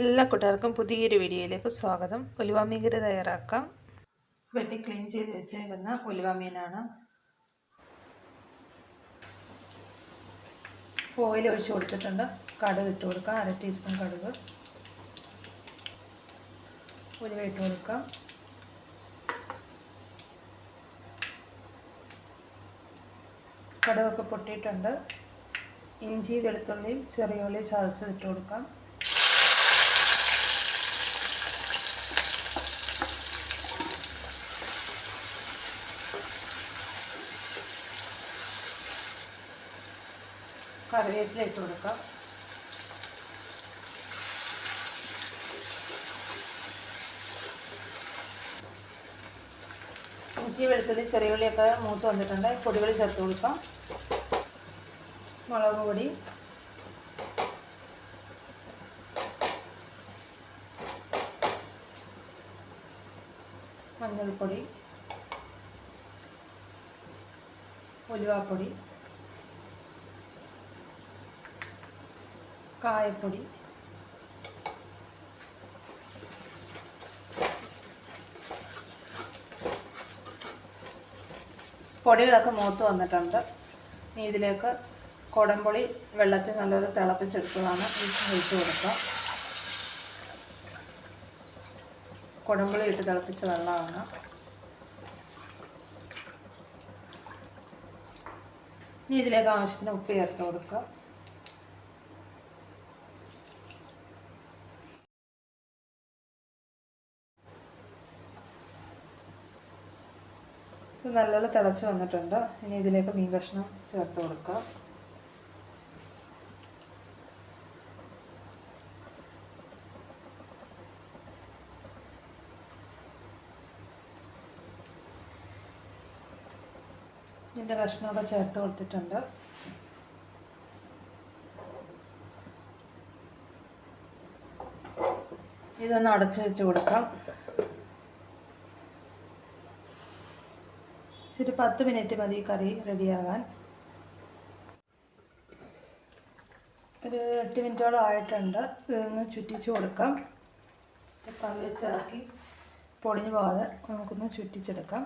എല്ലാ കൂട്ടുകാർക്കും പുതിയൊരു വീഡിയോയിലേക്ക് സ്വാഗതം. ഉലുവ മീൻ കറി തയ്യാറാക്കാം. വെട്ടി ക്ലീൻ ചെയ്ത് വെച്ചേക്കുന്ന ഉലുവ മീനാണ്. ഓയിൽ ഒഴിച്ച് കൊടുത്തിട്ടുണ്ട്. കടുക് ഇട്ട് കൊടുക്കാം. 1/2 ടീസ്പൂൺ കടുക്. ഉലുവ ഇട്ട് കൊടുക്കാം. കടുകൊക്കെ പൊട്ടിയിട്ടുണ്ട്. ഇഞ്ചി, വെളുത്തുള്ളി, ചെറിയ ഉള്ളി ചതച്ചതിട്ട് കൊടുക്കാം. കറിവേപ്പില ഇട്ട് കൊടുക്കാം. ഇഞ്ചി, വെളുത്തുള്ളി, ചെറിയ ഉള്ളിയൊക്കെ മൂത്ത് വന്നിട്ടുണ്ട്. പൊടികൾ ചേർത്ത് കൊടുക്കാം. മുളക് പൊടി, മഞ്ഞൾപ്പൊടി, ഉലുവാപ്പൊടി, കായപ്പൊടി, പൊടികളൊക്കെ മൂത്ത് വന്നിട്ടുണ്ട്. ഇനി ഇതിലേക്ക് കുടംപുളി വെള്ളത്തിൽ നല്ലപോലെ തിളപ്പിച്ചെടുത്തതാണ് ഒഴിച്ച് കൊടുക്കാം. കുടംപുളി ഇട്ട് തിളപ്പിച്ച വെള്ളമാണ്. ഇനി ഇതിലേക്ക് ആവശ്യത്തിന് ഉപ്പ് ചേർത്ത് കൊടുക്കുക. ഇത് നല്ലപോലെ തിളച്ച് വന്നിട്ടുണ്ട്. ഇനി ഇതിലേക്ക് മീൻ കഷ്ണം ചേർത്ത് കൊടുക്കുക. ഇതിൻ്റെ കഷ്ണമൊക്കെ ചേർത്ത് കൊടുത്തിട്ടുണ്ട്. ഇതൊന്ന് അടച്ചു വെച്ച് കൊടുക്കാം. ഒരു 10 മിനിറ്റ് മതി കറി റെഡിയാകാൻ. ഒരു 8 മിനിറ്റോളം ആയിട്ടുണ്ട്. ഇതൊന്ന് ചുറ്റിച്ച് കൊടുക്കാം. കറി വെച്ചിറക്കി പൊടിഞ്ഞു പോകാതെ നമുക്കൊന്ന് ചുറ്റിച്ചെടുക്കാം.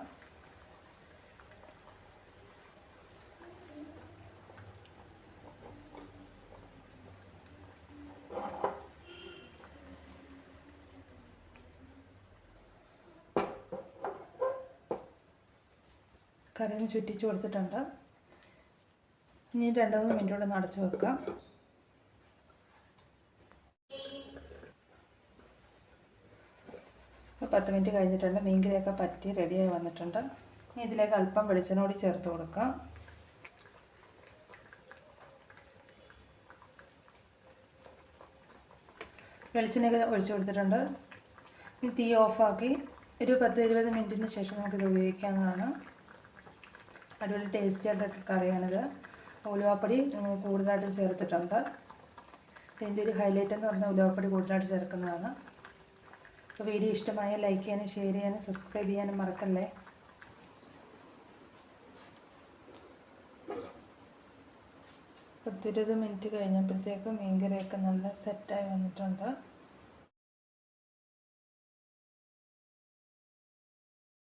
കറിയൊന്ന് ചുറ്റിച്ച് കൊടുത്തിട്ടുണ്ട്. ഇനി 2-3 മിനിറ്റോടെ അടച്ച് വെക്കാം. ഇപ്പോൾ 10 മിനിറ്റ് കഴിഞ്ഞിട്ടുണ്ട്. മീൻകറിയൊക്കെ പറ്റി റെഡിയായി വന്നിട്ടുണ്ട്. ഇനി ഇതിലേക്ക് അല്പം വെളിച്ചെണ്ണ കൂടി ചേർത്ത് കൊടുക്കാം. വെളിച്ചെണ്ണയൊക്കെ ഒഴിച്ച് കൊടുത്തിട്ടുണ്ട്. ഇനി തീ ഓഫാക്കി ഒരു 10-20 മിനിറ്റിന് ശേഷം നമുക്കിത് ഉപയോഗിക്കാവുന്നതാണ്. അടിപൊളി ടേസ്റ്റി ആയിട്ടുള്ള കറിയാണിത്. ഉലുവാപ്പൊടി കൂടുതലായിട്ട് ചേർത്തിട്ടുണ്ട്. ഇതിൻ്റെ ഒരു ഹൈലൈറ്റ് എന്ന് പറഞ്ഞാൽ ഉലുവാപ്പൊടി കൂടുതലായിട്ട് ചേർക്കുന്നതാണ്. അപ്പോൾ വീഡിയോ ഇഷ്ടമായ ലൈക്ക് ചെയ്യാനും ഷെയർ ചെയ്യാനും സബ്സ്ക്രൈബ് ചെയ്യാനും മറക്കല്ലേ. പത്ത് 20 മിനിറ്റ് കഴിഞ്ഞപ്പോഴത്തേക്കും മീൻകറിയൊക്കെ നല്ല സെറ്റായി വന്നിട്ടുണ്ട്.